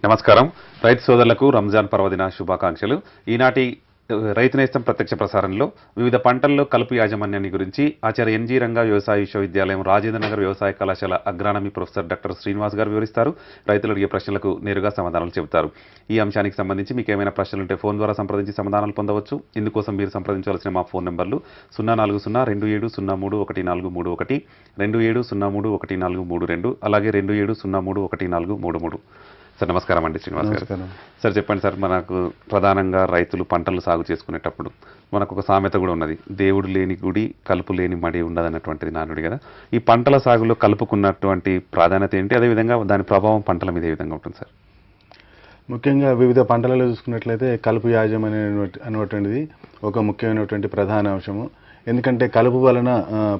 నమస్కారం. రైతు సోదరులకు రంజాన్ పర్వదిన శుభాకాంక్షలు. ఈనాటి రైతు నేస్తం ప్రత్యక్ష ప్రసారంలో వివిధ పంటల్లో కలుపు యాజమాన్యాన్ని గురించి ఆచార్య ఎన్జీ రంగా వ్యవసాయ విశ్వవిద్యాలయం రాజేంద్రనగర్ వ్యవసాయ కళాశాల అగ్రానమీ ప్రొఫెసర్ డాక్టర్ శ్రీనివాస్ గారు వివరిస్తారు. రైతులు అడిగే ప్రశ్నలకు నేరుగా సమాధానాలు చెబుతారు. ఈ అంశానికి సంబంధించి మీకు ఏమైనా ప్రశ్నలుంటే ఫోన్ ద్వారా సంప్రదించి సమాధానాలు పొందవచ్చు. ఇందుకోసం మీరు సంప్రదించవలసిన మా ఫోన్ నెంబర్లు 04027031431, 27031432, అలాగే 27031433. సార్ నమస్కారం అండి. శ్రీనివాస్ గారు సార్ చెప్పండి సార్, మనకు ప్రధానంగా రైతులు పంటలు సాగు చేసుకునేటప్పుడు మనకు ఒక సామెత కూడా ఉన్నది, దేవుడు లేని గుడి కలుపు లేని మడి ఉండదన్నటువంటిది నానుడి కదా. ఈ పంటల సాగులో కలుపుకున్నటువంటి ప్రాధాన్యత ఏంటి, అదేవిధంగా దాని ప్రభావం పంటల మీద ఏ విధంగా ఉంటుంది సార్? ముఖ్యంగా వివిధ పంటలలో చూసుకున్నట్లయితే కలుపు యాజమాన్యం అనేటువంటిది ఒక ముఖ్యమైనటువంటి ప్రధాన అంశము. ఎందుకంటే కలుపు వలన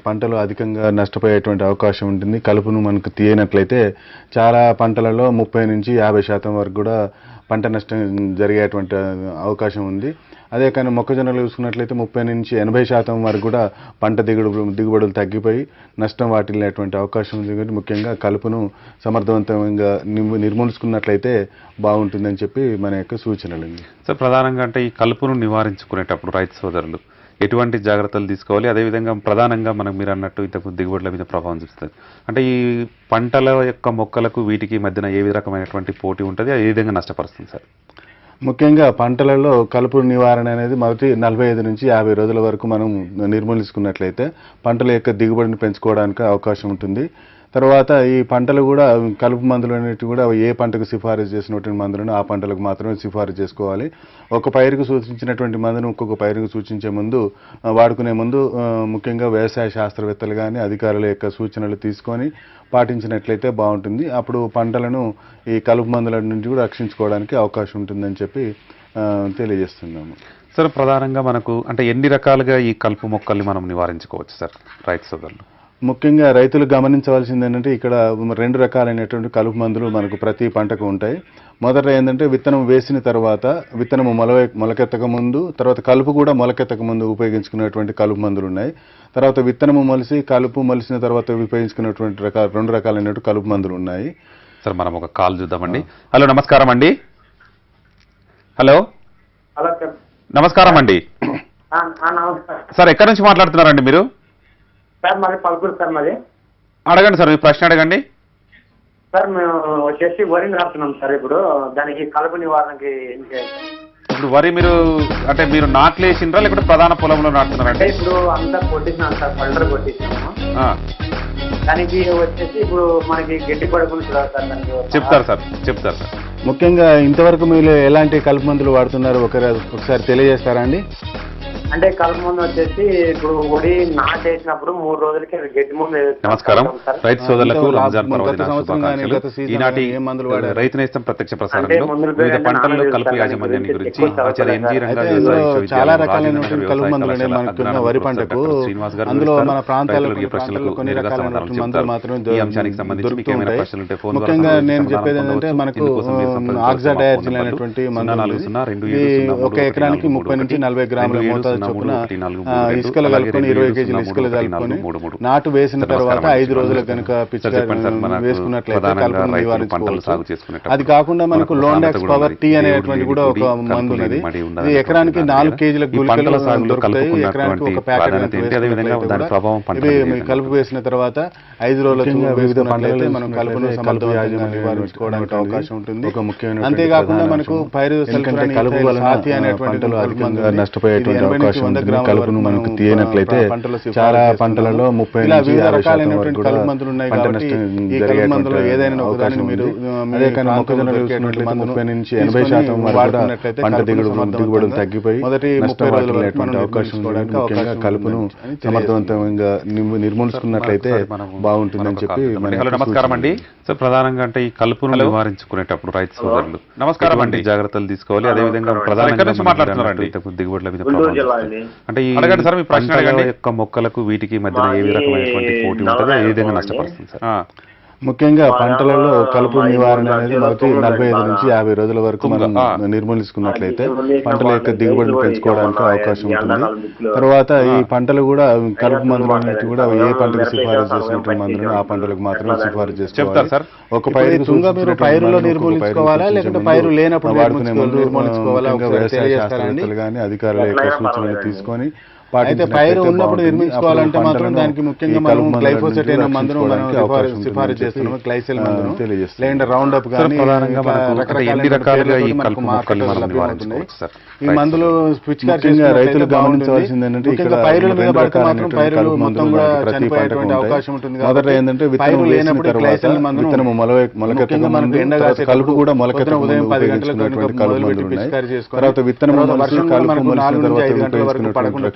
పంటలు అధికంగా నష్టపోయేటువంటి అవకాశం ఉంటుంది. కలుపును మనకు తీయనట్లయితే చాలా పంటలలో 30 నుంచి 50% వరకు కూడా పంట నష్టం జరిగేటువంటి అవకాశం ఉంది. అదే కానీ మొక్కజొన్నలు చూసుకున్నట్లయితే 30 నుంచి 80% వరకు కూడా పంట దిగుబడులు తగ్గిపోయి నష్టం వాటిల్లేటువంటి అవకాశం ఉంది. కాబట్టి ముఖ్యంగా కలుపును సమర్థవంతంగా నిర్మూలించుకున్నట్లయితే బాగుంటుందని చెప్పి మన యొక్క సూచనలు. సార్ ప్రధానంగా అంటే ఈ కలుపును నివారించుకునేటప్పుడు రైతు సోదరులు ఎటువంటి జాగ్రత్తలు తీసుకోవాలి, అదేవిధంగా ప్రధానంగా మనకు మీరు అన్నట్టు ఇంతకు దిగుబడుల మీద ప్రభావం చూపుతుంది. అంటే ఈ పంటల యొక్క మొక్కలకు వీటికి మధ్యన ఏ రకమైనటువంటి పోటీ ఉంటుంది, ఏ విధంగా నష్టపరుస్తుంది సార్? ముఖ్యంగా పంటలలో కలుపు నివారణ అనేది మొదటి 45 నుంచి 50 రోజుల వరకు మనం నిర్మూలించుకున్నట్లయితే పంటల యొక్క దిగుబడిని పెంచుకోవడానికి అవకాశం ఉంటుంది. తర్వాత ఈ పంటలు కూడా కలుపు మందులు అనేవి కూడా ఏ పంటకు సిఫారసు చేసినటువంటి మందులను ఆ పంటలకు మాత్రమే సిఫారసు చేసుకోవాలి. ఒక పైరుకు సూచించినటువంటి మందును ఇంకొక పైరుకు సూచించే ముందు వాడుకునే ముందు ముఖ్యంగా వ్యవసాయ శాస్త్రవేత్తలు కానీ అధికారుల యొక్క సూచనలు తీసుకొని పాటించినట్లయితే బాగుంటుంది. అప్పుడు పంటలను ఈ కలుపు మందుల నుండి కూడా రక్షించుకోవడానికి అవకాశం ఉంటుందని చెప్పి తెలియజేస్తున్నాము. సార్ ప్రధానంగా మనకు అంటే ఎన్ని రకాలుగా ఈ కలుపు మొక్కల్ని మనం నివారించుకోవచ్చు సార్ రైతు సోదరులు? ముఖ్యంగా రైతులు గమనించవలసింది ఏంటంటే ఇక్కడ 2 రకాలైనటువంటి కలుపు మందులు మనకు ప్రతి పంటకు ఉంటాయి. మొదట ఏంటంటే విత్తనం వేసిన తర్వాత విత్తనము మొలకెత్తక ముందు, తర్వాత కలుపు కూడా మొలకెత్తక ముందు ఉపయోగించుకునేటువంటి కలుపు మందులు ఉన్నాయి. తర్వాత విత్తనము మొలిసి కలుపు మొలిసిన తర్వాత ఉపయోగించుకునేటువంటి 2 రకాలైనటువంటి కలుపు మందులు ఉన్నాయి. సార్ మనం ఒక కాల్ చూద్దామండి. హలో నమస్కారం అండి. హలో నమస్కారం అండి. సార్ ఎక్కడి నుంచి మాట్లాడుతున్నారండి మీరు? సార్ మాది పల్పూరు సార్. మాది అడగండి సార్, మీ ప్రశ్న అడగండి. సార్ మేము వచ్చేసి వరి నాటుతున్నాం సార్. ఇప్పుడు దానికి కలుపు నివారణకి ఏం చేయాలి? ఇప్పుడు వరి మీరు అంటే మీరు నాట్లు వేసిండ్రా లేకపోతే ప్రధాన పొలంలో నాటుతున్నారంటే? ఇప్పుడు అంతా కొట్టించినాం సార్, పల్టర్ కొట్టించినాము. దానికి వచ్చేసి ఇప్పుడు మనకి గట్టి పడుకుని సార్ చెప్తారు సార్. ముఖ్యంగా ఇంతవరకు మీరు ఎలాంటి కలుపు మందులు వాడుతున్నారు ఒకసారి తెలియజేస్తారా అండి? అంటే కలుపు మందు వచ్చేసి ఇప్పుడు వరి నాటేసినప్పుడు 3 రోజులకి గట్టి ముందు. నమస్కారం రైతు సోదరులకు రంజాన్ పర్వదిన శుభాకాంక్షలు. ఈనాటి రైతు నేస్తం ప్రత్యక్ష ప్రసారంలో వివిధ పంటల్లో కలుపు యాజమాన్యాన్ని గురించి ఆచార్య ఎన్జీ రంగా వ్యవసాయ విశ్వవిద్యాలయం వరి పంటకు శ్రీనివాస్ గారు అందులో మన ప్రాంతాల్లో ప్రశ్నలకు నేరుగా సమాధానాలు చెబుతారు. ఈ అంశానికి సంబంధించి మీకు ఏమైనా ప్రశ్నలుంటే ఫోన్ ద్వారా ముఖ్యంగా నేను చెప్పేది ఏంటంటే మనకు ఆక్సాడైజిన్ అనేటువంటి ఒక ఎకరానికి 30 నుంచి 40 గ్రాముల మోతాదు చొప్పున ఇసుకలు కలుపుకొని 20 కేజీల ఇసుకలు కలుపుకొని నాటు వేసిన తర్వాత 5 రోజులు కనుక వేసుకున్నట్లయితే కలుపును నివారించుకోవచ్చు. అది కాకుండా మనకు లోండాక్స్ పవర్ టీ అనేటువంటి కూడా ఒక మందు ఉన్నది. ఇది ఎకరానికి 4 కేజీల గుళికలు దొరుకుతాయి. ఎకరానికి ఒక ప్యాకెట్ కలుపు వేసిన తర్వాత 5 రోజుల వివిధ పంటలైతే మనం కలుపును సమర్థవంతంగా నివారించుకోవడానికి అవకాశం ఉంటుంది. అంతేకాకుండా మనకు పైరు కలుపు వలన పంటలు అధికంగా నష్టపోయేటువంటి అవకాశం ఉంటుంది. కలుపును మనకు తీయనట్లయితే చాలా పంటలలో 30 నుంచి 50% వరకు కూడా పంట నష్టం జరిగేటువంటి ఏదైనా అవకాశం ఉంది. అదే కానీ మొక్కజొన్నలు చూసుకున్నట్లయితే 30 నుంచి 80% వరకు కూడా పంట దిగుబడులు తగ్గిపోయి నష్టం వాటిల్లేటువంటి అవకాశం ఉంది. ముఖ్యంగా కలుపును సమర్థవంతంగా నిర్మూలించుకున్నట్లయితే బాగుంటుందని చెప్పి. నమస్కారం అండి. సో ప్రధానంగా అంటే ఈ కలుపును నివారించుకునేటప్పుడు రైతు సోదరులు నమస్కారం అండి జాగ్రత్తలు తీసుకోవాలి. అదేవిధంగా ప్రధానంగా మాట్లాడుతున్నారండి దిగుబడుల మీద అంటే ఈ అడగండి సార్, మీ ప్రశ్న యొక్క మొక్కలకు వీటికి మధ్యన ఏ రకమైనటువంటి పోటీ ఉంటుంది, ఏ విధంగా నష్టపరుస్తుంది సార్? ముఖ్యంగా పంటలలో కలుపు నివారణ అనేది మొదటి 45 నుంచి 50 రోజుల వరకు మనం నిర్మూలించుకున్నట్లయితే పంటల యొక్క దిగుబడిని పెంచుకోవడానికి అవకాశం ఉంటుంది. తర్వాత ఈ పంటలు కూడా కలుపు మందులు అనేవి కూడా ఏ పంటకు సిఫారసు చేసినటువంటి మందులను ఆ పంటలకు మాత్రమే సిఫారసు చేసుకోవాలి. ఒక పైరు మీరు పైరులో నిర్మూలించుకోవాలా లేకుంటే పైరు లేనప్పుడు వాడుకునే మందు నిర్మూలించుకోవాలా వ్యవసాయ శాస్త్రవేత్తలు కానీ అధికారుల యొక్క సూచనలు తీసుకొని అయితే పైరు ఉన్నప్పుడు నిర్మించుకోవాలంటే మాత్రం దానికి ముఖ్యంగా మనం గ్లైఫోసేట్ అయిన మందును మనం సిఫారసు చేస్తున్నాము. గ్లైసెల్ మందును లేదంటే రౌండ్ అప్ కానీ ఈ మందులు పిచికారీగా రైతులు గమనించవలసింది ఏంటంటే ఇక్కడ పైరుల మీద పడితే మాత్రం పైరులు మొత్తం కూడా చనిపోయేటువంటి అవకాశం ఉంటుంది. మొదట ఏంటంటే విత్తనం లేనప్పుడు గ్లైసెల్ మందును మొలకెత్తుగా మనకు ఎండగా కలుపు కూడా మొలకెత్తిన ఉదయం 10 గంటలకు పిచికారీ చేసుకోవాలి. తర్వాత విత్తనం వర్షం మనకు 4 నుంచి 5 గంటల వరకు పడకుండా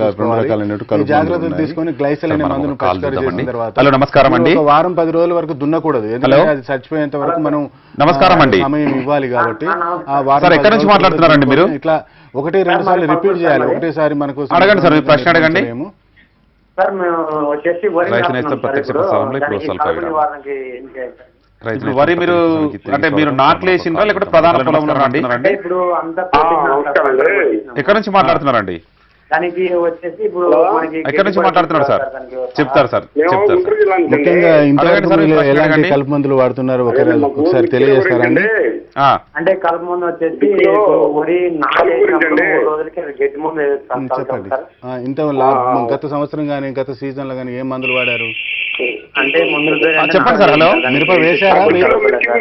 జాగ్రత్తలు తీసుకొని గ్లైసెల్ అనే మందును పిచికారీ చేసిన తర్వాత నమస్కారం అండి వారం 10 రోజుల వరకు దున్నకూడదు. ఎందుకంటే అది చచ్చిపోయేంత వరకు మనం నమస్కారం అండి సమయం ఇవ్వాలి. కాబట్టి ఆ వారం ఎక్కడి నుంచి మాట్లాడుతున్నారండి మీరు? ఇట్లా 1-2 సార్లు రిపీట్ చేయాలి. ఒకటేసారి మనకు అడగండి సార్, ప్రశ్న అడగండి. సార్ మేము వచ్చేసి వరి మీరు అంటే మీరు నాట్లు వేసిండ్రా లేకపోతే ప్రధాన పొలంలో అంటున్నారండి? ఇప్పుడు అంతా ఎక్కడి నుంచి మాట్లాడుతున్నారండి? దానికి వచ్చేసి ఇప్పుడు ఎక్కడి నుంచి మాట్లాడుతున్నారు సార్? చెప్తారు సార్, చెప్తారు. ముఖ్యంగా ఇంతవరకు ఎలాంటి కలుపు మందులు వాడుతున్నారు ఒకసారి తెలియజేస్తారండి? అంటే కలుపు మందు వచ్చేసి వరి రోజులకి గట్టి ముందు చెప్పండి. ఇంత గత సంవత్సరం కానీ గత సీజన్ లో కానీ ఏం మందులు వాడారు అంటే మందులు చెప్పండి సార్. హలో, మిరప వేశారా?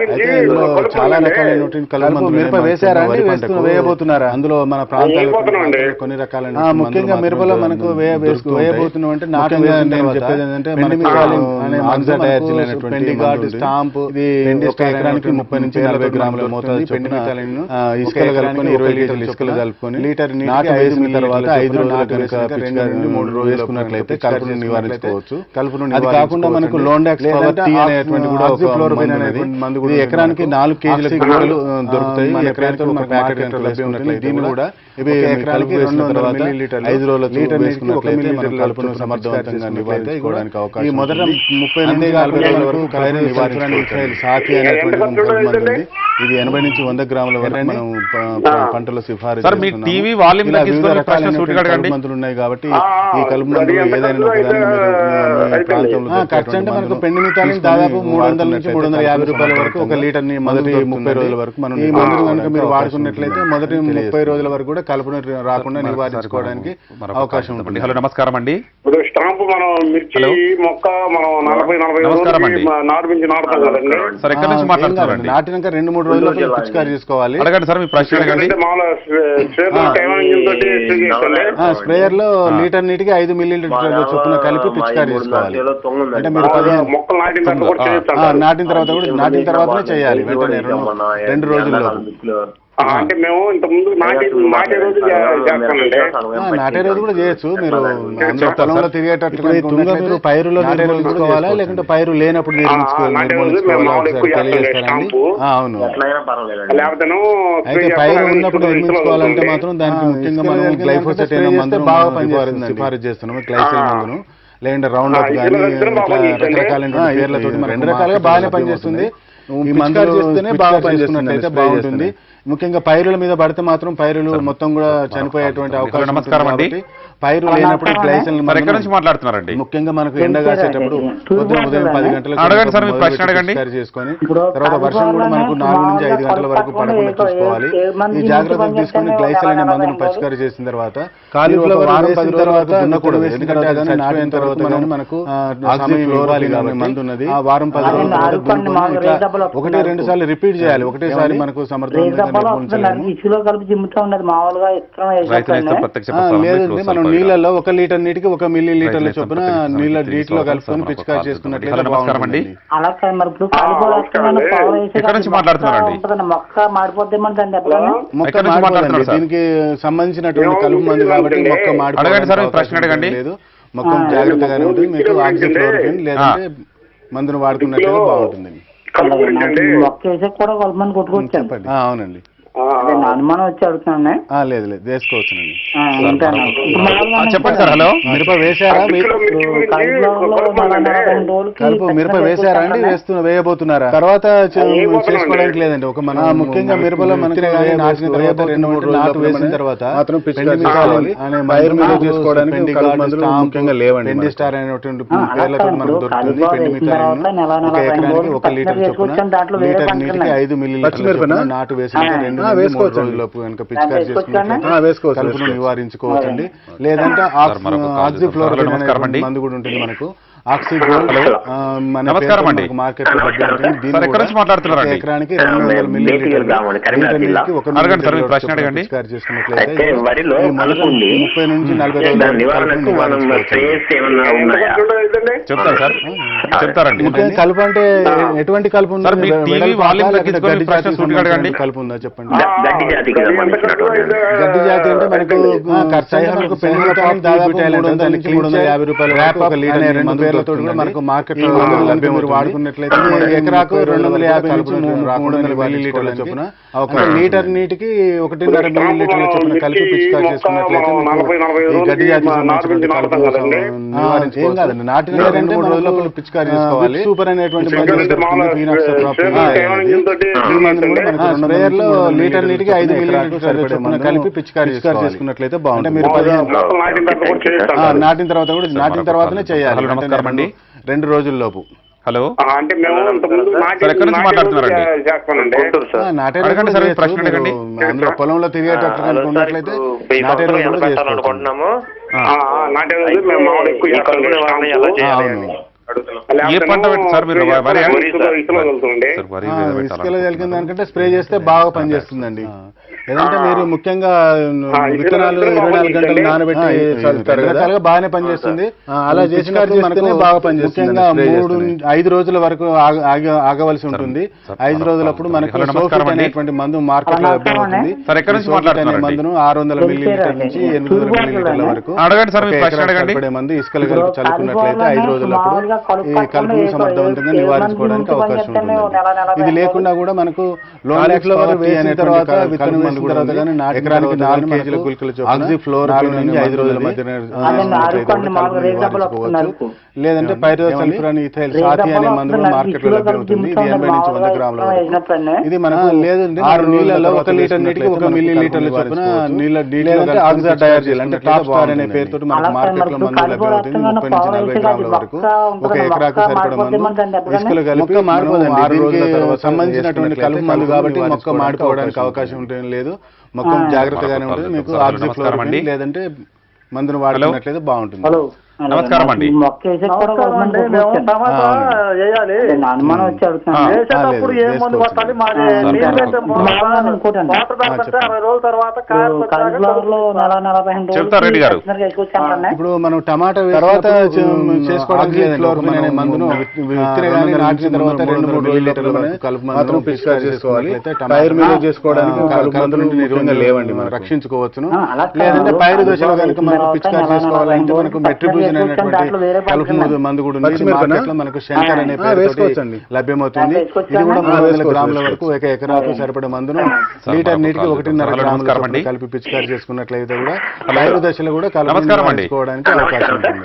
అయితే ఇందులో చాలా రకాలైనటువంటి కలుపు మందులు మిరప వేశారా అండి? వేయబోతున్నారా? అందులో మన ప్రాంతాల్లో కొన్ని రకాలైన ముఖ్యంగా మిరపలో మనకు వేయబోతున్నాం అంటే నాటుగా నేను చెప్పేది ఏంటంటే స్టాంప్ ఇది ఒక ఎకరానికి 30 నుంచి 40 గ్రాముల మోతాదు పెండిమిథాలిన్ ఇసుకలు కలుపుకొని 20 లీటర్లు ఇసుకలు కలుపుకొని లీటర్ నాటు వేసిన తర్వాత 5 రోజుల కనుక 2 నుండి 3 రోజులు వేసుకున్నట్లయితే కలుపును నివారించుకోవచ్చు. కలుపును అది కాకుండా మనకు లోండాక్స్ పవర్ టీ అనేటువంటి కూడా ఫ్లోరోబెన్ అనేది మందు కూడా ఎకరానికి 4 కేజీల గింజలు దొరుకుతాయి. ఎకరానికి ఒక ప్యాకెట్ కనుక లభ్యం ఉంటుంది. దీన్ని కూడా ఇవి ఎకరానికి 200 మిల్లీలీటర్లు 5 రోజుల లీటర్ వేసుకున్నట్లయితే మనం కలుపును సమర్థవంతంగా నివారించుకోవడానికి అవకాశం. ఈ మొదట 30 నుండి 40 రోజుల వరకు కలుపును నివారించుకోవచ్చు. సాతి అనేటువంటి మందు ఉంది. ఇది 80 నుంచి 100 గ్రాముల వరకు మనం పంటలో సిఫారసు మందులు ఉన్నాయి. కాబట్టి ఈ కలుపు మందులు ఏదైనా ఖర్చు అంటే మనకు పెండిమిథాలిన్ దాదాపు 300 నుంచి 350 రూపాయల వరకు ఒక లీటర్ ని మొదటి 30 రోజుల వరకు మనం ఈ మందులు కనుక మీరు వాడుకున్నట్లయితే మొదటి 30 రోజుల వరకు కూడా కలుపును రాకుండా నివారించుకోవడానికి అవకాశం ఉంటుంది. హలో, నమస్కారం అండి. ఇప్పుడు స్టాంపు మనం మిర్చి మొక్క మనం 40 రోజులు నాటుతాం కదండి సార్. ఎక్కడి నుంచి మాట్లాడుతున్నారండి? నాటినాక 2-3 రోజుల్లో పిచికారీ చేసుకోవాలి. అడగండి సార్, మీ ప్రశ్న అడగండి. స్ప్రేయర్ లో లీటర్ నీటికి 5 మిల్లీలీటర్ల చొప్పున కలిపి పిచికారీ చేసుకోవాలి. అంటే మీరు నాటిన తర్వాతనే చేయాలి. వెంటనే 2 రోజుల్లో. అంటే మేము ఇంత ముందు నాటే రోజు నాటే రోజు కూడా చేయొచ్చు. మీరు పొలంలో తిరిగేటట్లు మీరు పైరులో నిర్మూలించుకోవాలా లేకుంటే పైరు లేనప్పుడు తెలియజేస్తారండి? అవును. అయితే పైరు ఉన్నప్పుడు నిర్మించుకోవాలంటే మాత్రం దానికి ముఖ్యంగా మనం గ్లైఫోసేట్ అయిన మందును బాగా పనిచేస్తుంది సిఫారసు చేస్తున్నాము. గ్లైసెల్ మందును లేదంటే రౌండ్ అప్ కానీ రకరకాలైన పేర్లతో 2 రకాలుగా బాగానే పనిచేస్తుంది. ఈ మందులు చేస్తేనే బాగా పనిచేస్తున్నట్లయితే బాగుంటుంది. ముఖ్యంగా పైరుల మీద పడితే మాత్రం పైరులు మొత్తం కూడా చనిపోయేటువంటి అవకాశం. నమస్కారం అండి. పైరు లేనప్పుడు గ్లైసెల్ ఎక్కడి నుంచి మాట్లాడుతున్నారండి? ముఖ్యంగా మనకు ఎండ కాసేటప్పుడు ఉదయం 10 గంటలకు పిచికారీ చేసుకొని తర్వాత వర్షం కూడా మనకు 4 నుంచి 5 గంటల వరకు పడకుండా చూసుకోవాలి. ఈ జాగ్రత్తలు తీసుకొని గ్లైసెల్ అనే మందును పిచికారీ చేసిన తర్వాత కాలీఫ్లవర్ వారం 10 తర్వాత దున్నకూడదు. ఎందుకంటే అది నాటిన తర్వాత మనకు మందు ఉన్నది. ఆ వారం 10 రోజుల తర్వాత దున్నుకొని ఇట్లా 1-2 సార్లు రిపీట్ చేయాలి. ఒకటేసారి మనకు సమర్థవంతంగా లేదండి. మనం నీళ్ళలో 1 లీటర్ నీటికి 1 మిల్లీలీటర్ల చొప్పున నీటిలో కలుపుకొని పిచికారీ చేసుకున్నట్లయితే బాగుంటుంది. దీనికి సంబంధించినటువంటి కలుపు మందు కాబట్టి మొక్క మాడిపోవడం లేదు. మొక్క జాగ్రత్తగానే ఉంటుంది. మీకు ఆక్సిక్లోరోక్విన్ లేదంటే మందును వాడుకున్నట్లయితే బాగుంటుంది. మొక్క వేసే కూడా కలుపు మందు కొట్టుకోవచ్చు. అవునండి. అదే నా అనుమానం వచ్చి అడుగుతున్నాను. లేదు లేదు వేసుకోవచ్చునండి. చెప్పండి సార్. హలో, మిరప వేసారా? కలుపు మిరప వేసారా అండి? వేయబోతున్నారా? తర్వాత చేసుకోవడానికి లేదండి. ఒక మన ముఖ్యంగా మిరపలో మనకి నాటిన తర్వాత 2-3 రోజులు వేసిన తర్వాత ముఖ్యంగా లేవండి. పెండి స్టార్ అనేటువంటి పేర్లతో మనకు దొరుకుతుంది. పెండి మిథాలిన్ 1 ఎకరానికి 1 లీటర్ చొప్పున, లీటర్ నీటికి 5 మిల్లీలీటర్ల నాటు వేసిన 2-3 రోజులలోపు కనుక పిచికారీ చేసుకుంటే కలుపును నివారించుకోవచ్చండి. లేదంటే ఆక్సిఫ్లోరైడ్ అనే మందు కూడా ఉంటుంది మనకు. ఆక్సిగోల్డ్ మార్కెట్ లో ఎకరానికి 200 మిల్లీలీటర్లు పిచికారీ చేసుకున్నట్లయితే 30 నుంచి 40 రోజులు. కలుపు అంటే ఎటువంటి కలుపు ఉంది? కలుపు ఉందా చెప్పండి. గడ్డి జాతి అంటే మనకు పెన్నుల దాదాపు 350 రూపాయలు ఒక లీటర్ మనకు మార్కెట్ లో మీరు వాడుకున్నట్లయితే ఎకరాకు 250 నుంచి 300 మిల్లీలీటర్ల చొప్పున, ఒక లీటర్ నీటికి 1.5 మిల్లీలీటర్ల చొప్పున కలిపి పిచికారీ చేసుకున్నట్లయితే గడ్డి జాతికి సంబంధించిన ఏం కాదండి. నాటిన 2-3 రోజుల పిచికారీ చేసుకోవాలి. సూపర్ అనేటువంటి స్ప్రేయర్ లో లీటర్ నీటికి 5 మిల్లీలీటర్ల చొప్పున కలిపి పిచికారీ చేసుకున్నట్లయితే బాగుంటుంది. మీరు నాటిన తర్వాతనే చేయాలి. 2 రోజుల్లోపు. హలో, అంటే మేము ఎక్కడి నుంచి మాట్లాడుతున్నారండి? అందులో పొలంలో తిరిగేటట్టు అనుకున్నట్లయితే నాటే రోజు కూడా చేసుకుంటున్నాము. ఏ పంట సార్ మీరు? ఇసుకలో కలిగిన దానికంటే స్ప్రే చేస్తే బాగా పనిచేస్తుందండి. ఏదంటే మీరు ముఖ్యంగా విత్తనాలు 24 గంటలు నానబెట్టి బాగానే పనిచేస్తుంది. అలా చేసినప్పుడు మనకు బాగా పనిచేస్తుంది. ముఖ్యంగా 3-5 రోజుల వరకు ఆగవలసి ఉంటుంది. 5 రోజులప్పుడు మనకు సోఫిట్ అనేటువంటి మందు మార్కెట్ లో లభ్యమవుతుంది. మందును 600 మిల్లీలీటర్ నుంచి 800 మిల్లీలీటర్ల వరకు సరిపడే మందు ఇసుకలు కలిపి చల్లుకున్నట్లయితే 5 రోజులప్పుడు ఈ కలుపును సమర్థవంతంగా నివారించుకోవడానికి అవకాశం ఉంటుంది. ఇది లేకుండా కూడా మనకు లోన్ వేసిన తర్వాత విత్తనం ఎకరానికి 4 కేజీల గుళికలు ఆక్సిఫ్లోరైడ్ నుంచి 5 రోజుల మధ్య నివారించుకోవచ్చు. లేదంటే పైరోసల్ఫ్యూరాన్ ఇథైల్ సాథి అనే మందు మార్కెట్ లో లభ్యమవుతుంది. ఇది 80 నుంచి 100 గ్రాముల వరకు. ఇది మనకు లేదంటే 6 నీళ్ళలో 1 లీటర్ నీటికి 1 మిల్లీలీటర్ల చొప్పున లేదంటే ఆక్సాడైజిల్ అంటే టాప్ స్టార్ అనే పేరుతో మనకు మార్కెట్ లో మందు లభ్యమవుతుంది. 30 నుంచి 40 గ్రాముల వరకు ఒక ఎకరాకు సరిపడ మందు ఇసుకలు కలిపి మారిపోదండి. 6 రోజుల తర్వాత సంబంధించినటువంటి కలుపు మందు కాబట్టి మొక్క మాడిపోవడానికి అవకాశం ఉంటుంది లేదు. మొక్క జాగ్రత్తగానే ఉంటుంది. మీకు ఆక్సిఫ్లోరైడ్ లేదంటే మందును వాడుకున్నట్లయితే బాగుంటుంది. నమస్కారం అండి. అనుమానం వచ్చి అడుగుతున్నాను. చెప్తారెడ్డి గారు. ఇప్పుడు మనం టమాటా తర్వాత చేసుకోవడానికి మందును విత్తనం నాటిన తర్వాత 2-3 మిల్లీలీటర్ల కలుపు మాత్రం పిచికారీ చేసుకోవాలి. పైరు మీద చేసుకోవడానికి కలుపు మందులు నిజంగా లేవండి. మనం రక్షించుకోవచ్చును. లేదంటే పైరు దశలో కనుక మనం పిచికారీ చేసుకోవాలంటే మనకు మెట్రిబ్యూజన్ కలుపు మందు కూడా మార్కెట్ లో మనకు శంకర్ అనే పేరుతో లభ్యమవుతుంది. ఇది కూడా 300 గ్రాముల వరకు ఒక ఎకరాకు సరిపడే మందును లీటర్ నీటికి 1.5 గ్రాముల కలిపి పిచికారీ చేసుకున్నట్లయితే కూడా పైరు దశలో కూడా కలుపు చేసుకోవడానికి అవకాశం ఉంటుంది.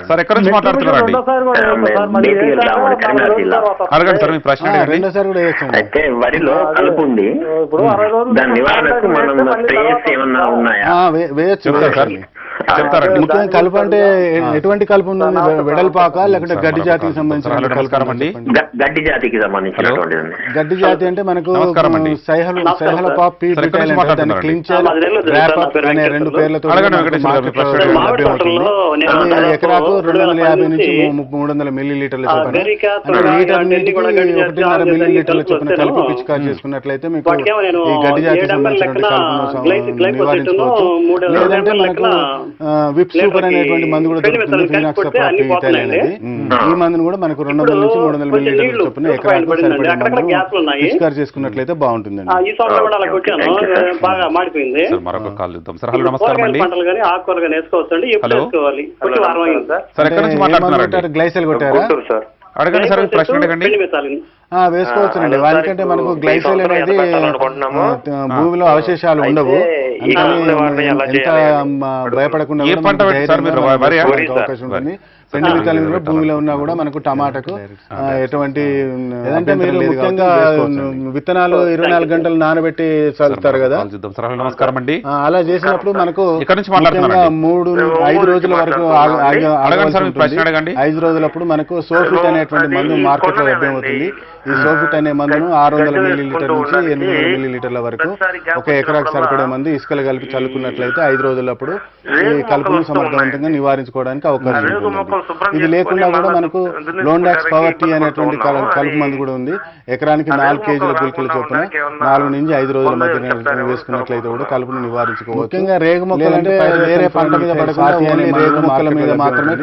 రెండోసారి కూడా వేయచ్చు. ముఖ్యంగా కలుపు అంటే ఎటువంటి కలుపు ఉంటుంది? వెడల్పాక లేకుంటే గడ్డి జాతికి సంబంధించిన గడ్డి జాతికి సంబంధించినటువంటి గడ్డి జాతి అంటే మనకు సైహలోపాప్ క్లించర్ అనే 2 పేర్లతో ఎకరాకు 250 నుంచి 300 మిల్లీలీటర్ల చొప్పున లీటర్ నీటికి 1.5 మిల్లీలీటర్ల చొప్పున కలిపి పిచికారీ చేసుకున్నట్లయితే మీకు ఈ గడ్డి జాతికి సంబంధించిన కలుపును నివారించుకోవచ్చు. లేదంటే మనకు విప్ సూపర్ అనేటువంటి మందు కూడా దొరుకుతుంది. ఫినాక్సప్రాపిల్ అనేది ఈ మందును కూడా మనకు 200 నుంచి 300 మిల్లీలీటర్ల చొప్పున ఎకరాకు సరిపడే మందు పిచికారీ చేసుకున్నట్లయితే బాగుంటుందండి. మరొక కాల్ చూద్దాం సార్. హలో, నమస్కారం అండి. గ్లైసెల్ కొట్టారా? అడగండి సార్, ప్రశ్న అడగండి. వేసుకోవచ్చునండి. వానికంటే మనకు గ్లైసోల్ అనేది భూమిలో అవశేషాలు ఉండవు. ఎంత భయపడకుండా అవకాశం ఉంటుంది. రెండు విధాలుగా భూమిలో ఉన్నా కూడా మనకు టమాటాకు ఎటువంటి ఏదంటే మీరు ముఖ్యంగా విత్తనాలు 24 గంటలు నానబెట్టి చల్లుతారు కదా. నమస్కారం అండి. అలా చేసినప్పుడు మనకు 3-5 రోజుల వరకు 5 రోజులప్పుడు మనకు సోఫిట్ అనేటువంటి మందు మార్కెట్ లో లభ్యమవుతుంది. ఈ సోఫిట్ అనే మందును 600 మిల్లీలీటర్ నుంచి 800 మిల్లీలీటర్ల వరకు ఒక ఎకరాకు సరిపడే మందు ఇసుకలు కలిపి చల్లుకున్నట్లయితే 5 రోజులప్పుడు ఈ కలుపును సమర్థవంతంగా నివారించుకోవడానికి అవకాశం ఉంటుంది. ఇది లేకుండా కూడా మనకు లోండాక్స్ పవర్ టీ అనేటువంటి కలుపు మందు కూడా ఉంది. ఎకరానికి 4 కేజీల గుళికల చొప్పున 4 నుంచి 5 రోజుల మధ్య వేసుకున్నట్లయితే కూడా కలుపును నివారించుకోవచ్చు. ముఖ్యంగా రేగు మొక్కలు అంటే వేరే పంట మీద పడకుండా రేగు మొక్కల మీద మాత్రమే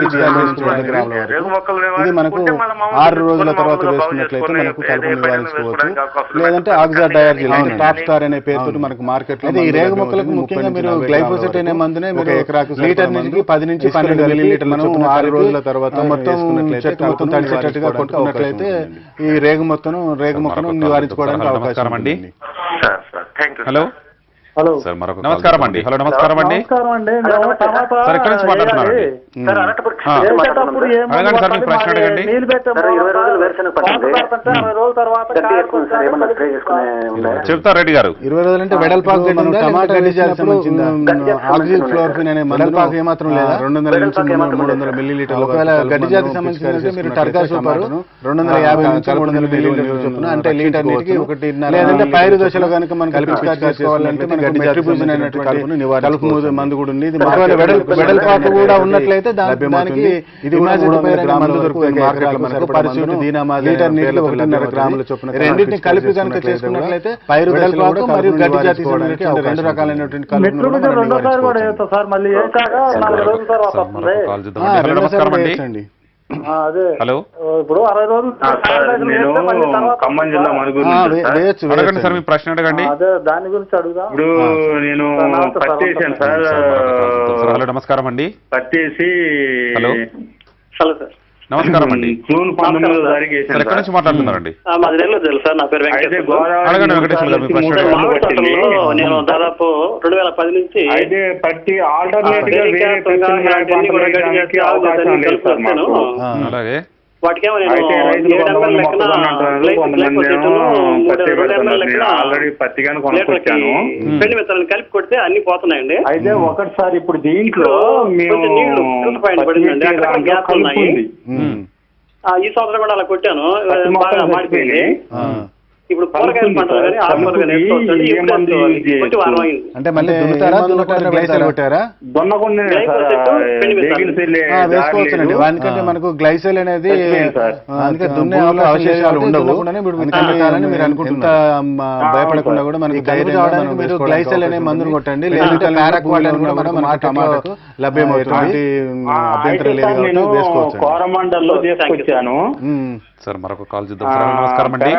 ఇది మనకు 6 రోజుల తర్వాత వేసుకున్నట్లయితే మనకు కలుపును నివారించుకోవచ్చు. లేదంటే ఆక్సార్ డయార్జిల్ అంటే టాప్ స్టార్ అనే పేరుతో మనకు మార్కెట్ లో ఈ రేగు మొక్కలకు ముఖ్యంగా మీరు గ్లైఫోసేట్ అనే మందునే మీరు ఎకరాకు లీటర్ నుంచి 10 నుంచి 12 మిల్లీలీటర్ల మనం 6 రోజుల తర్వాత మొత్తం చెట్టు మొత్తం తడిచేటట్టుగా కొట్టుకున్నట్లయితే ఈ రేగు మొక్కను నివారించుకోవడానికి అవకాశం ఉంది. హలో హలో సార్ మరొక నమస్కారం అండి. హలో నమస్కారం అండి. సార్ ఎక్కడి నుంచి మాట్లాడుతున్నారండి? అడగండి సార్, మీ ప్రశ్న అడగండి. 20 రోజులు వేరుశనగ పట్టింది. చెప్తారు రెడ్డి గారు. 20 రోజులు అంటే వెడల్పాకు టమాటా ఆక్సిల్ ఫ్లోర్ఫిన్ అనే వెడల్పాకు ఏమాత్రం లేదా 200 నుంచి 300 మిల్లీలీటర్లు. ఒకవేళ గడ్డి జాతికి సంబంధించి మీరు టర్కా సూపర్ 250 నుంచి 300 మిల్లీలీటర్లు చొప్పున అంటే లీటర్ నీటికి 1.5 లేదంటే పైరు దశలో కనుక మనం చేసుకోవాలంటే డిస్ట్రిబ్యూషన్ అయినటువంటి కలుపు మందు కూడా ఉంది. వెడల్పాకు కూడా ఉన్నట్లయితే దానికి ఇది మందు దొరుకుతుంది. లీటర్ నీటిలో 1.5 గ్రాముల చొప్పున రెండింటిని కలిపి కనుక చేసుకున్నట్లయితే పైరు వెడల్పాకు మరియు గడ్డి జాతి 2 రకాలైనటువంటి కలుపు అదే హలో ఇప్పుడు 60 రోజులు ఖమ్మం జిల్లా అడగండి సార్, మీ ప్రశ్న అడగండి. అదే దాని గురించి అడుగుదా. ఇప్పుడు నేను పత్తి వేసాను సార్. హలో నమస్కారం అండి. పత్తి వేసి హలో హలో సార్ నమస్కారం అండి. జూన్ 19వ తారీఖు సార్ ఎక్కడి నుంచి మాట్లాడుతున్నారండి? మాది నెల్లూరు జిల్లా సార్. నా పేరు అడగండి వెంకటేశ్వర గారు, మీ ప్రశ్న అడగండి. నేను దాదాపు 2010 నుంచి అయితే పత్తి ఆల్టర్నేట్ గా వేరే అవకాశం లేదు సార్ మాకు. అలాగే వాటికేమో ఆల్రెడీ పత్తి కానీ కొనుక్కొచ్చాను. పెళ్లి విత్తనాలు కలిపి కొడితే అన్ని పోతున్నాయండి. అయితే ఒకటిసారి ఇప్పుడు దీంట్లో మేము గ్యాప్ ఉన్నాయి. ఈ సంవత్సరం కూడా అలా కొట్టాను, బాగా మాడిపోయింది. ఇప్పుడు కూరగాయలు పంటలు కానీ ఆకుకూరగా అంటే మళ్ళీ వేసుకోవచ్చునండి. వానికంటే మనకు గ్లైసోల్ అనేది దున్నే అవశేషాలు ఉండవు. మీరు అనుకుంటున్నా భయపడకుండా కూడా మనకి ధైర్యం మీరు గ్లైసోల్ అనే మందును కొట్టండి. లేదంటే పారాక్వాట్ కూడా మన టమాటాకు లభ్యమవుతుంది. అభ్యంతరం లేదు కాబట్టి వేసుకోవచ్చు. కోరమండల్లో తీసుకొచ్చాను సార్. మరొక కాల్ చేద్దాం సార్. నమస్కారం అండి.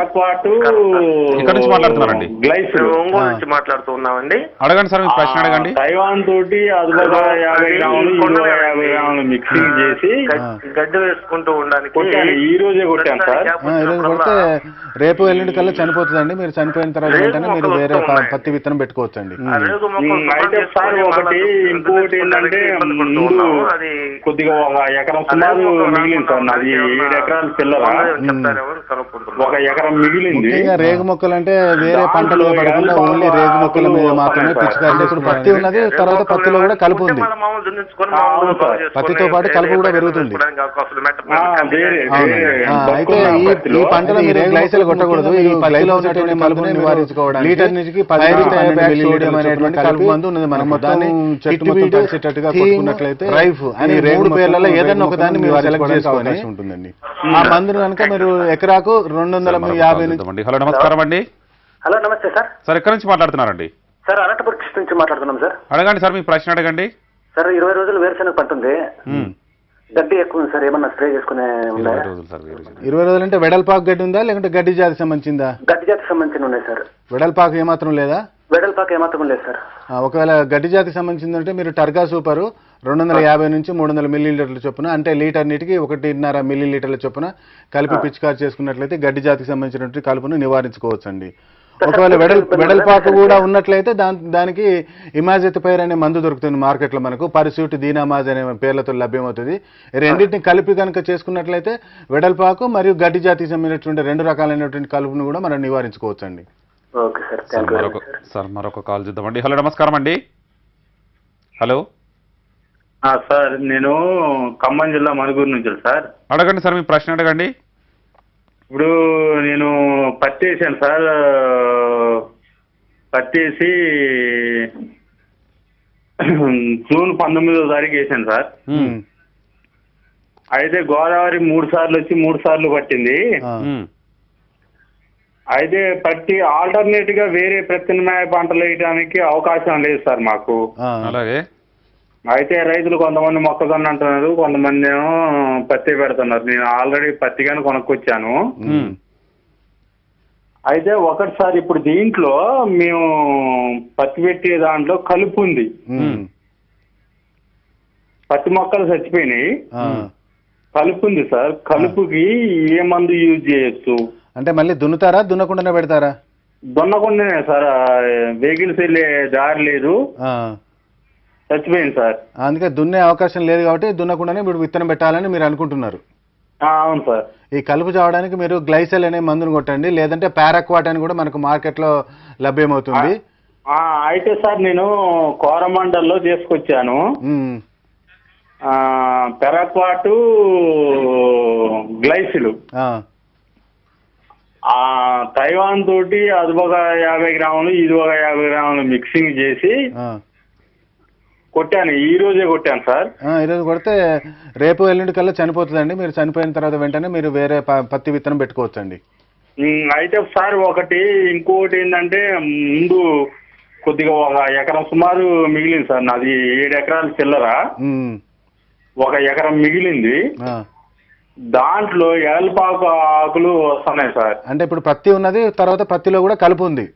ఇక్కడ నుంచి మాట్లాడుతున్నారండి? ఒంగోలు నుంచి మాట్లాడుతున్నామండి. అడగండి సార్, మీ ప్రశ్న అడగండి. తైవాన్ తోటి 50 గ్రాములు 20 గ్రాములు మిక్సింగ్ చేసి గడ్డి వేసుకుంటూ ఉండడానికి ఈ రోజే కొట్టాను సార్. ఈ రోజు కొడితే రేపు ఎల్లుండి కల్లా చనిపోతుందండి. మీరు చనిపోయిన తర్వాత వెంటనే మీరు వేరే పత్తి విత్తనం పెట్టుకోవచ్చండి. అయితే సార్ ఒకటి ఇంకోటి ఏంటంటే ముందు కొద్దిగా 1 ఎకరం సుమారు మిగిలింది సార్. నాది 7 ఎకరాలు పిల్లరా 1 ఎకరం మిగిలింది. రేగు మొక్కలు అంటే వేరే పంటలు పడకుండా ఓన్లీ రేగు మొక్కల మీద మాత్రమే పిచ్చికారు. ఇప్పుడు పత్తి ఉన్నది, తర్వాత పత్తిలో కూడా కలుపు ఉంది. పత్తితో పాటు కలుపు కూడా పెరుగుతుంది. అయితే ఈ పంటలో మీరు గ్లైసోల్ కొట్టకూడదు. ఈ పత్తిలో ఉన్నటువంటి కలుపుని నివారించుకోవడానికి లీటర్ నీటికి 10 సోడియం అనేటువంటి కలుపు మందు ఉన్నది. మనం మొత్తాన్ని చెట్టు మొత్తం కలిసేటట్టుగా కొట్టుకున్నట్లయితే రైఫ్ అని 3 పేర్లలో ఏదైనా ఒక దాన్ని మీరు సెలెక్ట్ చేసుకోవాల్సి ఉంటుందండి. ఆ మందును కనుక మీరు ఎకరాకు 250 నుంచి. హలో నమస్కారం అండి. హలో నమస్తే సార్. సార్ ఎక్కడి నుంచి మాట్లాడుతున్నారండి? సార్ అనంతపురం నుంచి మాట్లాడుతున్నాం సార్. అడగండి సార్, మీ ప్రశ్న అడగండి. సార్ 20 రోజులు వేరుశనగ పంట ఉంది. గడ్డి ఎక్కువ ఉంది సార్. ఏమన్నా స్ప్రే చేసుకునే 20 రోజులు అంటే వెడల్పాకు గడ్డి ఉందా లేకుంటే గడ్డి జాతికి సంబంధించిందా? గడ్డి జాతికి సంబంధించిన ఉన్నాయి సార్. వెడల్పాకు ఏమాత్రం లేదా? వెడల్పాకు ఏమాత్రం లేదు సార్. ఒకవేళ గడ్డి జాతికి సంబంధించిందంటే మీరు టర్గా సూపర్ 250 నుంచి 300 మిల్లీలీటర్ల చొప్పున, అంటే లీటర్ నీటికి 1.5 మిల్లీలీటర్ల చొప్పున కలిపి పిచికారి చేసుకున్నట్లయితే గడ్డి జాతికి సంబంధించినటువంటి కలుపును నివారించుకోవచ్చండి. ఒకవేళ వెడల్పాకు కూడా ఉన్నట్లయితే దానికి ఇమాజెతిపైర్ అనే మందు దొరుకుతుంది మార్కెట్లో మనకు. పరిసూట్, దీనామాజ్ అనే పేర్లతో లభ్యమవుతుంది. రెండింటిని కలిపి కనుక చేసుకున్నట్లయితే వెడల్పాకు మరియు గడ్డి జాతికి సంబంధించినటువంటి 2 రకాలైనటువంటి కలుపును కూడా మనం నివారించుకోవచ్చండి. Okay sir, thank you sir మరొక కాల్ చూద్దామండి. హలో, నమస్కారం అండి. హలో సార్, నేను ఖమ్మం జిల్లా మనుగూరు నుంచి సార్. అడగండి సార్, మీ ప్రశ్న అడగండి. ఇప్పుడు నేను పత్తి వేసాను సార్. పత్తి వేసి జూన్ 19వ తారీఖు వేసాను సార్. అయితే గోదావరి 3 సార్లు వచ్చి 3 సార్లు పట్టింది. అయితే పట్టి ఆల్టర్నేట్ గా వేరే ప్రత్యామ్నాయ పంటలు వేయడానికి అవకాశం లేదు సార్ మాకు. అలాగే అయితే రైతులు కొంతమంది మొక్కజొన్న అంటున్నారు, కొంతమంది ఏమో పత్తి పెడుతున్నారు. నేను ఆల్రెడీ పత్తి కానీ కొనుక్కొచ్చాను. అయితే ఒకటిసారి ఇప్పుడు దీంట్లో మేము పత్తి పెట్టే దాంట్లో కలుపు ఉంది. పత్తి మొక్కలు చచ్చిపోయినాయి, కలుపు ఉంది సార్. కలుపుకి ఏ మందు యూజ్ చేయొచ్చు? అంటే మళ్ళీ దున్నుతారా, దున్నకుండానే పెడతారా? దున్నకుండానే సార్, వెహికల్స్ వెళ్ళే దారి లేదు, చచ్చిపోయింది సార్. అందుకే దున్నే అవకాశం లేదు కాబట్టి దున్నకుండానే మీరు విత్తనం పెట్టాలని మీరు అనుకుంటున్నారు. అవును సార్. ఈ కలుపు చావడానికి మీరు గ్లైసెల్ అనే మందును కొట్టండి, లేదంటే పారాక్వాట్ అని కూడా మనకు మార్కెట్లో లభ్యమవుతుంది. అయితే సార్ నేను కోరమండల్లో చేసుకొచ్చాను. పారాక్వాట్, గ్లైసిల్. తైవాన్ తోటి అది ఒక 50 గ్రాములు, ఇది ఒక 50 గ్రాములు మిక్సింగ్ చేసి కొట్టాను. ఈ రోజే కొట్టాను సార్. ఈరోజు కొడితే రేపు ఎల్లుండి కల్లా చనిపోతుందండి. మీరు చనిపోయిన తర్వాత వెంటనే మీరు వేరే పత్తి విత్తనం పెట్టుకోవచ్చండి. అయితే సార్ ఇంకోటి ఏంటంటే, ముందు కొద్దిగా 1 ఎకరం సుమారు మిగిలింది సార్. నాది 7 ఎకరాలు చిల్లరా. 1 ఎకరం మిగిలింది. దాంట్లో ఎలపాకు ఆకులు వస్తున్నాయి సార్. అంటే ఇప్పుడు పత్తి ఉన్నది, తర్వాత పత్తిలో కూడా కలుపు ఉంది.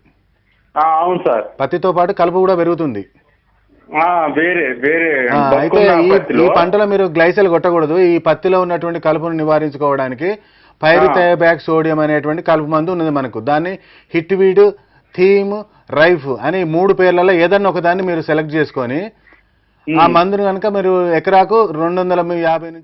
అవును సార్. పత్తితో పాటు కలుపు కూడా పెరుగుతుంది. వేరే అయితే ఈ పంటలో మీరు గ్లైసెల్ కొట్టకూడదు. ఈ పత్తిలో ఉన్నటువంటి కలుపును నివారించుకోవడానికి పైరిథయాబ్యాక్ సోడియం అనేటువంటి కలుపు మందు ఉన్నది మనకు. దాన్ని హిట్వీడ్, థీమ్, రైఫ్ అని 3 పేర్లలో ఏదన్నా ఒకదాన్ని మీరు సెలెక్ట్ చేసుకొని ఆ మందును కనుక మీరు ఎకరాకు 250 నుంచి